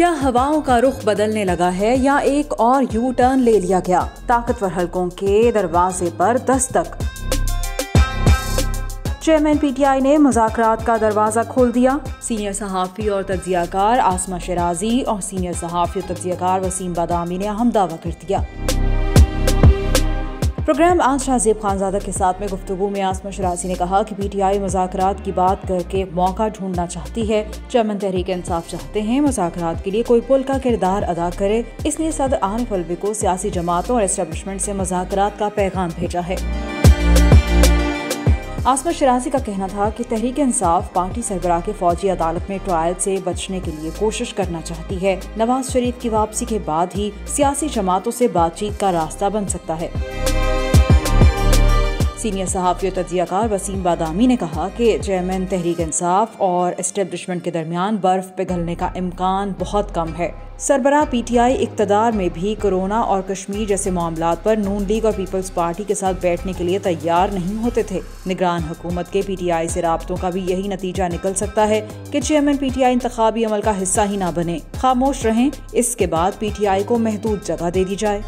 क्या हवाओं का रुख बदलने लगा है या एक और यू टर्न ले लिया गया? ताकतवर हलकों के दरवाजे पर दस्तक। चेयरमैन पीटीआई ने मुज़ाकरात का दरवाजा खोल दिया। सीनियर सहाफ़ी और तज्ज़ियाकार आसमा शराजी और सीनियर सहाफ़ी और तज्ज़ियाकार वसीम बादामी ने अहम दावा कर दिया। प्रोग्राम आज राज़ीब खानज़ादा के साथ में गुफ्तगू में आसमा शराजी ने कहा कि पीटीआई मुज़ाकरात की बात करके मौका ढूंढना चाहती है। चेयरमैन तहरीक इंसाफ चाहते हैं मुज़ाकरात के लिए कोई पुल का किरदार अदा करे, इसलिए सदर आरिफ अलवी को सियासी जमातों और एस्टेब्लिशमेंट से मुज़ाकरात का पैगाम भेजा है। आसमा शराजी का कहना था कि तहरीक इंसाफ पार्टी सरबराह के फौजी अदालत में ट्रायल से बचने के लिए कोशिश करना चाहती है। नवाज शरीफ की वापसी के बाद ही सियासी जमातों से बातचीत का रास्ता बन सकता है। सीनियर सहाफ़ी और तज्ज़ियाकार वसीम बादामी ने कहा कि चेयरमैन तहरीक इंसाफ और एस्टेब्लिशमेंट के दरमियान बर्फ पिघलने का इम्कान बहुत कम है। सरबराह पीटीआई इक़्तिदार में भी कोरोना और कश्मीर जैसे मामलात पर नून लीग और पीपल्स पार्टी के साथ बैठने के लिए तैयार नहीं होते थे। निगरान हुकूमत के पीटीआई से राब्तों का भी यही नतीजा निकल सकता है कि चेयरमैन पीटीआई इंतखाबी अमल का हिस्सा ही ना बने। खामोश रहें, इसके बाद पीटीआई को महदूद जगह दे दी जाए।